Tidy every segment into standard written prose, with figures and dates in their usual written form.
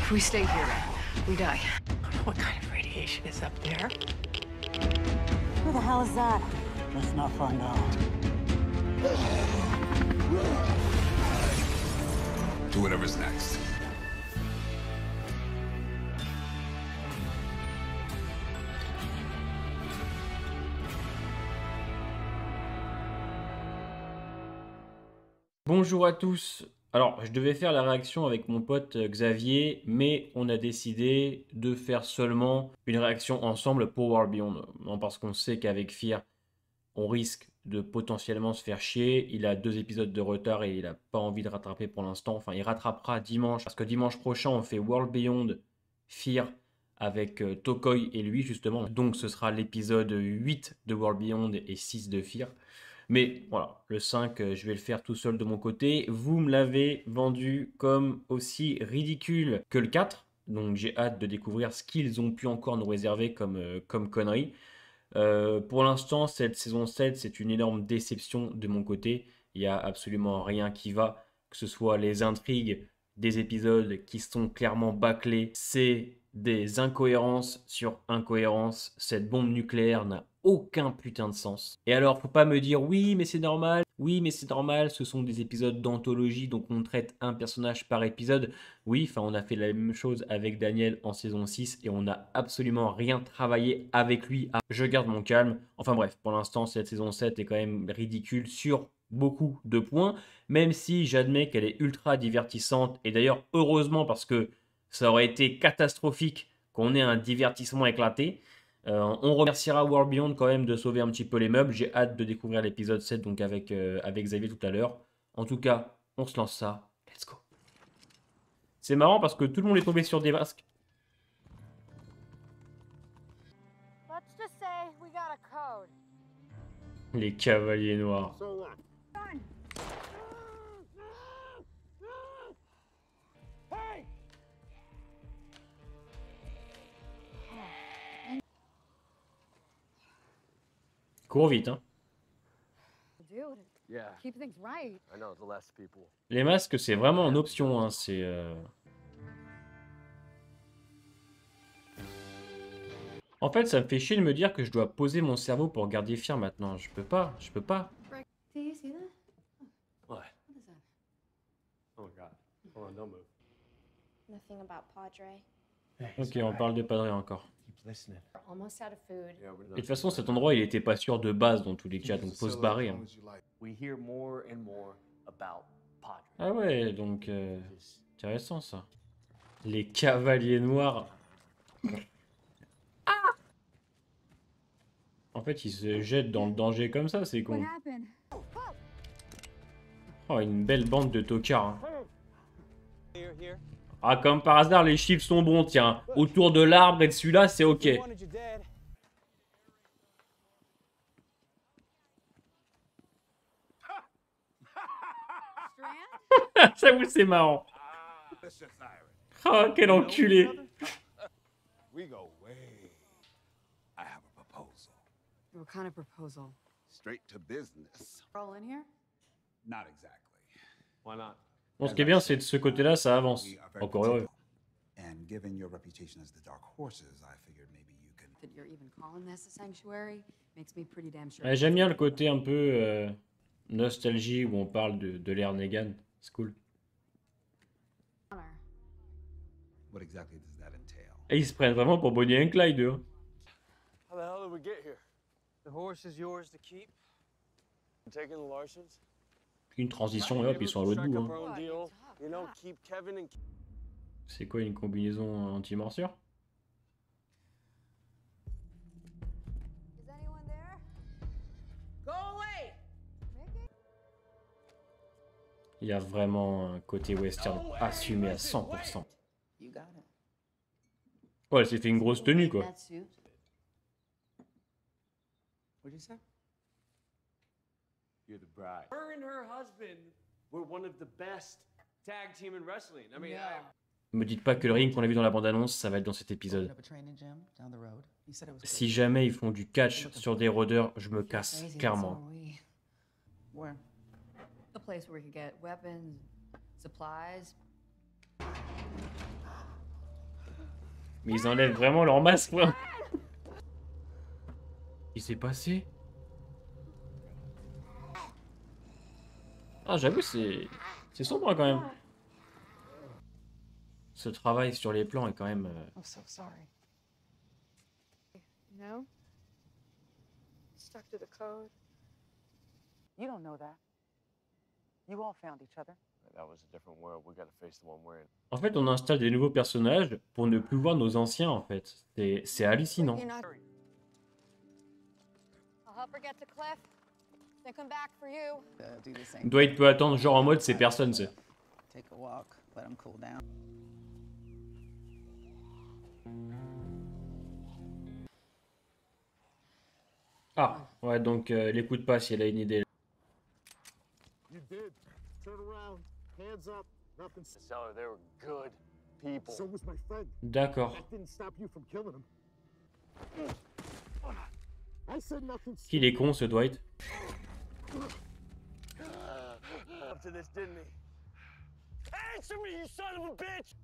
If we stay here, we die. What kind of radiation is up there? Who the hell is that? Let's not find out. Do whatever's next. Bonjour à tous. Alors, je devais faire la réaction avec mon pote Xavier, mais on a décidé de faire seulement une réaction ensemble pour World Beyond. Non, parce qu'on sait qu'avec Fear, on risque de potentiellement se faire chier. Il a 2 épisodes de retard et il n'a pas envie de rattraper pour l'instant. Enfin, il rattrapera dimanche, parce que dimanche prochain, on fait World Beyond Fear avec Tokoi et lui, justement. Donc, ce sera l'épisode 8 de World Beyond et 6 de Fear. Mais voilà, le 5, je vais le faire tout seul de mon côté. Vous me l'avez vendu comme aussi ridicule que le 4. Donc j'ai hâte de découvrir ce qu'ils ont pu encore nous réserver comme conneries. Pour l'instant, cette saison 7, c'est une énorme déception de mon côté. Il n'y a absolument rien qui va. Que ce soit les intrigues des épisodes qui sont clairement bâclés. C'est des incohérences sur incohérences. Cette bombe nucléaire n'a aucun putain de sens. Et alors, faut pas me dire oui, mais c'est normal. Oui, mais c'est normal. Ce sont des épisodes d'anthologie, donc on traite un personnage par épisode. Oui, enfin, on a fait la même chose avec Daniel en saison 6 et on n'a absolument rien travaillé avec lui. Je garde mon calme. Enfin bref, pour l'instant, cette saison 7 est quand même ridicule sur beaucoup de points, même si j'admets qu'elle est ultra divertissante. Et d'ailleurs, heureusement, parce que ça aurait été catastrophique qu'on ait un divertissement éclaté. On remerciera World Beyond quand même de sauver un petit peu les meubles. J'ai hâte de découvrir l'épisode 7 donc avec Xavier tout à l'heure. En tout cas, on se lance ça. Let's go. C'est marrant parce que tout le monde est tombé sur des masques. Let's just say we got a code. Les cavaliers noirs. Cours vite, hein. Dude, keep things right. I know, the less people. Les masques, c'est vraiment en option, hein. C'est... En fait, ça me fait chier de me dire que je dois poser mon cerveau pour garder Fear maintenant. Je peux pas. Do you see that? What? What is that? Oh my god. Hold on, don't move. Nothing about Padre. Ok, on parle de Padre encore. Keep listening. We're almost out of food. Yeah, we're Et de toute façon, cet endroit, il était pas sûr de base dans tous les cas, donc faut se barrer. Hein. We hear more and more about Padre. Ah ouais, donc... intéressant, ça. Les cavaliers noirs. En fait, ils se jettent dans le danger comme ça, c'est con. Oh, une belle bande de tocards. Hein. Ah, comme par hasard, les chiffres sont bons, tiens. Autour de l'arbre et de celui-là, c'est ok. J'avoue, c'est marrant. Oh, quel enculé. We go way. I have a proposal. What kind of proposal? Straight to business. We're all in here? Not exactly. Why not? Bon, ce qui est bien, c'est de ce côté-là, ça avance. We are very Encore heureux. particular. And given your reputation as the Dark Horses, I figured maybe you can. That you're even calling this a sanctuary makes me pretty damn sure. Ouais, j'aime bien le côté un peu nostalgie où on parle de l'ère Negan. C'est cool. Honor. What exactly does that entail? Et ils se prennent vraiment pour Bonnie and Clyde, eux. How the hell did we get here? The horse is yours to keep. Taking the Larsons. Une transition et hop, ils sont à l'autre bout. Hein. Own deal. You know, keep Kevin and C'est quoi une combinaison anti-morsure? Is anyone there? Go away! Il y a vraiment un côté western assumé à 100%. You got it. Ouais, elle s'est fait une grosse tenue, quoi. That suit. What'd you say? You're the bride. Her and her husband were one of the best tag team in wrestling. I mean, Me dites pas que le ring qu'on a vu dans la bande-annonce, ça va être dans cet épisode. Si jamais ils font du catch sur des rôdeurs, je me casse, clairement. Where? A place where we could get weapons, supplies. Mais ils enlèvent vraiment leur masque, quoi. Qu'est-ce qui s'est passé? Ah, j'avoue, c'est sombre quand même. Ce travail sur les plans est quand même... I'm so sorry. No? Stuck to the code. You don't know that. You all found each other. That was a different world. We gotta face the one we're in. En fait, on installe des nouveaux personnages pour ne plus voir nos anciens, en fait. C'est hallucinant. You're not... I'll help her get to Cliff. Then come back for you. Do the same. Dwight peut attendre, genre en mode, c'est personne, c'est... Take a walk. Let him cool down. Ah, ouais, donc l'écoute pas si elle a une idée. You did. Turn around. Hands up. Nothing. The seller, they were good people. So was my friend. D'accord. That didn't stop you from killing him. I said nothing. Qu'il est con, ce Dwight. Up to this, didn't he? Answer me, you son of a bitch!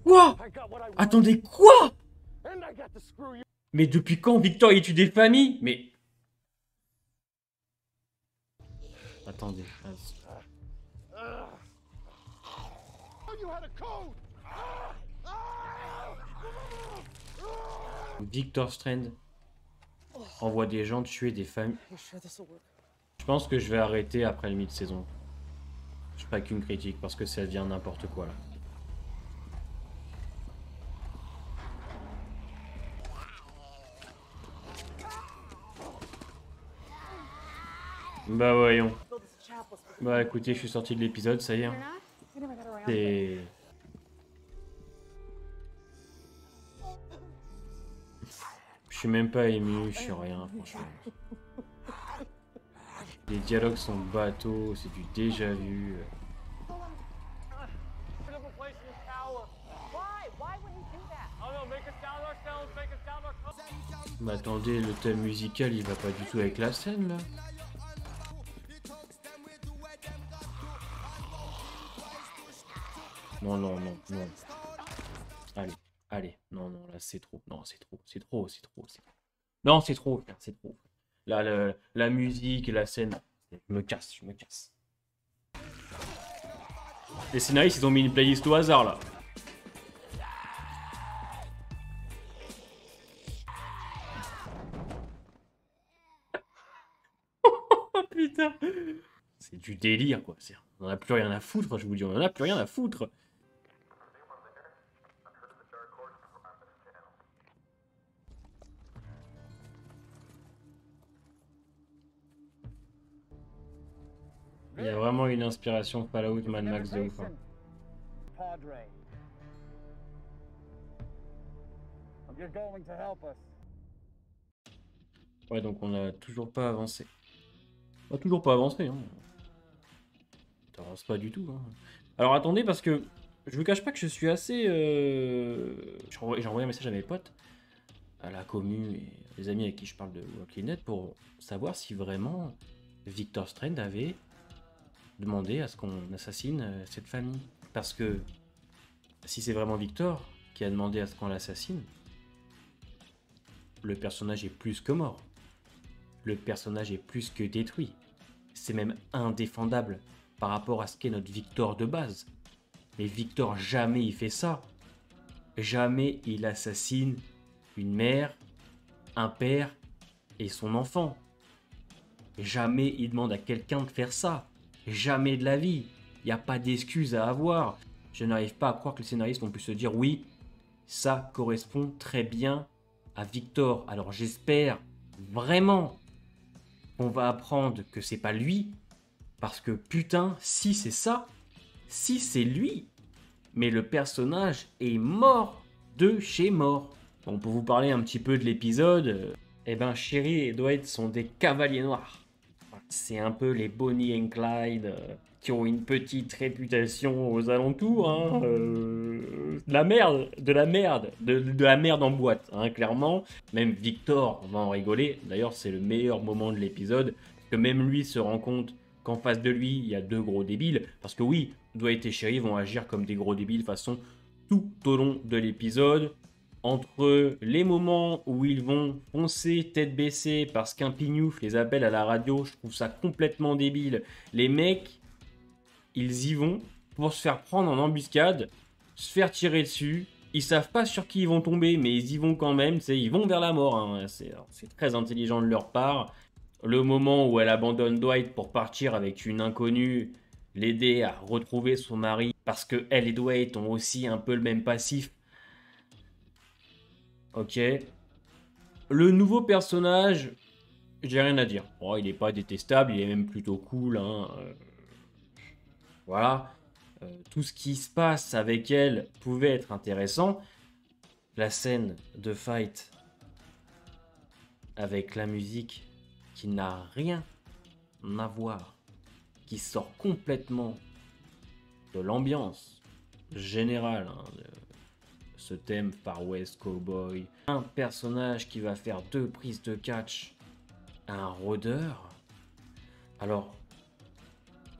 Quoi? I got what I wanted, Attendez, quoi? and I got to screw you. Mais depuis quand Victor il tue des familles? Mais... Attendez. You had a code. Victor Strand envoie des gens tuer des familles. You sure this will work? Je pense que je vais arrêter après le mi-saison. Je ferai qu'une critique parce que ça devient n'importe quoi là. Bah voyons. Bah écoutez, je suis sorti de l'épisode, ça y est. Hein. C'est... Je suis même pas ému, je suis rien, franchement. Les dialogues sont bateaux, c'est du déjà vu. Put up a place in the tower. Why? Why would you do that? I don't know, make us down ourselves, make us down ourselves. Mais attendez, le thème musical il va pas du tout avec la scène là. Non, non, non, non. Allez, allez. Non, non, là c'est trop. Non, c'est trop, c'est trop, c'est trop. Non, c'est trop, frère, c'est trop. Là, la musique et la scène. Je me casse, je me casse. Les scénaristes, ils ont mis une playlist au hasard là. Oh putain. C'est du délire quoi. On en a plus rien à foutre, je vous dis, on en a plus rien à foutre. Il y a vraiment une inspiration Fallout Mad Max de ouf. Hein. Padre. You're going to help us. Ouais, donc on a toujours pas avancé. On a toujours pas avancé. Hein. Ça avance pas du tout. Hein. Alors attendez, parce que je vous cache pas que je suis assez... J'ai envoyé un message à mes potes, à la commu et les amis avec qui je parle de Walking Dead pour savoir si vraiment Victor Strand avait demandé à ce qu'on assassine cette famille. Parce que si c'est vraiment Victor qui a demandé à ce qu'on l'assassine, le personnage est plus que mort. Le personnage est plus que détruit. C'est même indéfendable par rapport à ce qu'est notre Victor de base. Mais Victor, jamais il fait ça. Jamais il assassine une mère, un père et son enfant. Jamais il demande à quelqu'un de faire ça. Jamais de la vie. Il n'y a pas d'excuse à avoir. Je n'arrive pas à croire que les scénaristes ont pu se dire oui, ça correspond très bien à Victor. Alors j'espère vraiment qu'on va apprendre que c'est pas lui. Parce que putain, si c'est ça, si c'est lui, mais le personnage est mort de chez mort. On peut vous parler un petit peu de l'épisode. Eh ben, Sherry et Dwight sont des cavaliers noirs. C'est un peu les Bonnie and Clyde qui ont une petite réputation aux alentours. Hein, de la merde en boîte, hein, clairement. Même Victor, on va en rigoler. D'ailleurs, c'est le meilleur moment de l'épisode. Que même lui se rend compte qu'en face de lui, il y a deux gros débiles. Parce que oui, Dwight et Sherry vont agir comme des gros débiles de façon tout au long de l'épisode. entre les moments où ils vont foncer tête baissée parce qu'un pignouf les appelle à la radio, je trouve ça complètement débile. Les mecs, ils y vont pour se faire prendre en embuscade, se faire tirer dessus. Ils savent pas sur qui ils vont tomber, mais ils y vont quand même. Ils vont vers la mort. Hein. C'est très intelligent de leur part. Le moment où elle abandonne Dwight pour partir avec une inconnue, l'aider à retrouver son mari, parce que elle et Dwight ont aussi un peu le même passif. Ok. Le nouveau personnage, j'ai rien à dire. Oh, il est pas détestable, il est même plutôt cool. Hein. Voilà. Tout ce qui se passe avec elle pouvait être intéressant. La scène de fight avec la musique qui n'a rien à voir, qui sort complètement de l'ambiance générale de ce thème Far West Cowboy. Un personnage qui va faire 2 prises de catch à un rôdeur. Alors,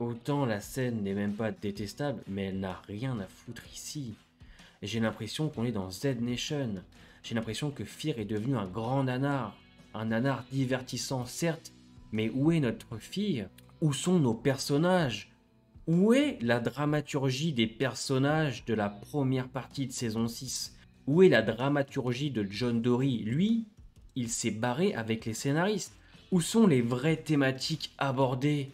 autant la scène n'est même pas détestable, mais elle n'a rien à foutre ici. Et j'ai l'impression qu'on est dans Z Nation. J'ai l'impression que Fear est devenu un grand nanar. Un nanar divertissant, certes, mais où est notre fille? Où sont nos personnages? Où est la dramaturgie des personnages de la première partie de saison 6? Où est la dramaturgie de John Dory? Lui, il s'est barré avec les scénaristes. Où sont les vraies thématiques abordées?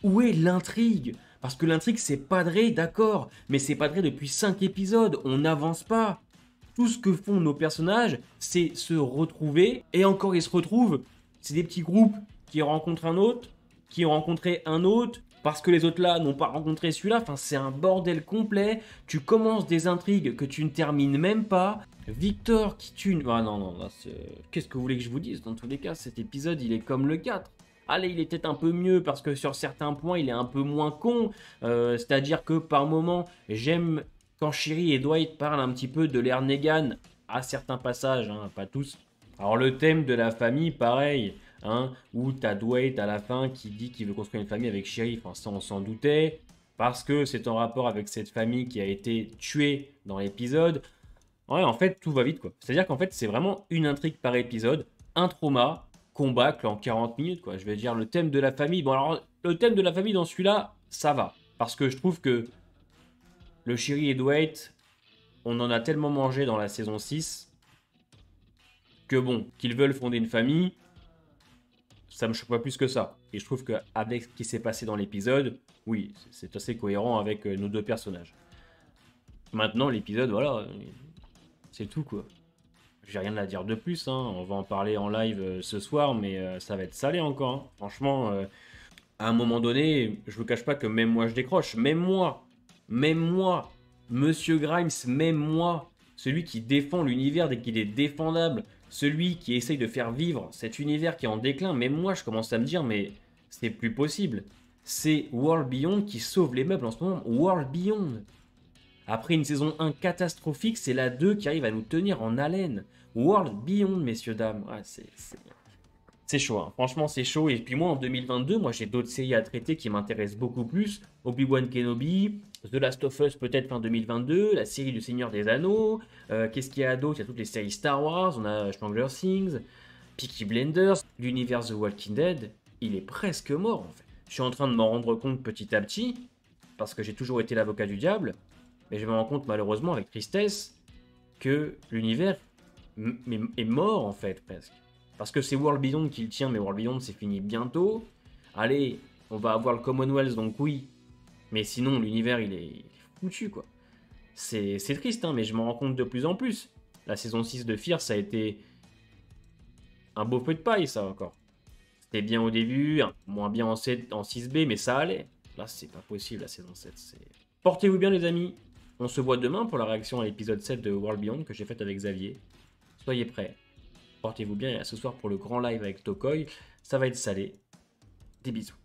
Où est l'intrigue? Parce que l'intrigue c'est padré, d'accord, mais c'est padré depuis 5 épisodes, on n'avance pas. Tout ce que font nos personnages, c'est se retrouver, et encore ils se retrouvent, c'est des petits groupes qui rencontrent un autre, qui ont rencontré un autre, parce que les autres là n'ont pas rencontré celui-là, enfin c'est un bordel complet, tu commences des intrigues que tu ne termines même pas, Victor qui tue... Ah non, qu'est-ce que vous voulez que je vous dise? Dans tous les cas, cet épisode il est comme le 4. Allez, il est peut-être un peu mieux parce que sur certains points, il est un peu moins con. C'est-à-dire que par moment, j'aime quand Sherry et Dwight parlent un petit peu de l'ère Negan à certains passages, hein, pas tous. Alors le thème de la famille, pareil, hein, où t'as Dwight à la fin qui dit qu'il veut construire une famille avec Sherry. Enfin, ça, on s'en doutait parce que c'est en rapport avec cette famille qui a été tuée dans l'épisode. Ouais, en fait, tout va vite, quoi. C'est-à-dire qu'en fait, c'est vraiment une intrigue par épisode, un trauma, combat en 40 minutes, quoi. Je veux dire, le thème de la famille... Bon, alors, le thème de la famille dans celui-là, ça va. Parce que je trouve que le Sherry et Dwight, on en a tellement mangé dans la saison 6 que bon, qu'ils veulent fonder une famille, ça me choque pas plus que ça. Et je trouve qu'avec ce qui s'est passé dans l'épisode, oui, c'est assez cohérent avec nos 2 personnages. Maintenant, l'épisode, voilà, c'est tout, quoi. J'ai rien à dire de plus, hein. On va en parler en live ce soir, mais ça va être salé encore. Hein. Franchement, à un moment donné, je vous cache pas que même moi je décroche. Même moi, Monsieur Grimes, même moi, celui qui défend l'univers dès qu'il est défendable, celui qui essaye de faire vivre cet univers qui est en déclin, même moi je commence à me dire, mais c'est plus possible. C'est World Beyond qui sauve les meubles en ce moment. World Beyond. Après une saison 1 catastrophique, c'est la 2 qui arrive à nous tenir en haleine. World Beyond, messieurs, dames. Ouais, c'est chaud, hein. Franchement, c'est chaud. Et puis moi, en 2022, moi, j'ai d'autres séries à traiter qui m'intéressent beaucoup plus. Obi-Wan Kenobi, The Last of Us, peut-être fin 2022, la série du Seigneur des Anneaux. Qu'est-ce qu'il y a d'autre? Il y a toutes les séries Star Wars, on a Stranger Things, Peaky Blinders, l'univers The Walking Dead. Il est presque mort, en fait. Je suis en train de m'en rendre compte petit à petit, parce que j'ai toujours été l'avocat du diable. Mais je me rends compte malheureusement avec tristesse que l'univers est mort en fait presque. Parce que c'est World Beyond qui le tient, mais World Beyond c'est fini bientôt. Allez, on va avoir le Commonwealth donc oui. Mais sinon l'univers il est foutu quoi. C'est triste hein, mais je m'en rends compte de plus en plus. La saison 6 de Fear ça a été un beau feu de paille ça encore. C'était bien au début, moins bien en 6B mais ça allait. Là c'est pas possible la saison 7. Portez-vous bien les amis. On se voit demain pour la réaction à l'épisode 7 de World Beyond que j'ai fait avec Xavier. Soyez prêts. Portez-vous bien et à ce soir pour le grand live avec Tokoi. Ça va être salé. Des bisous.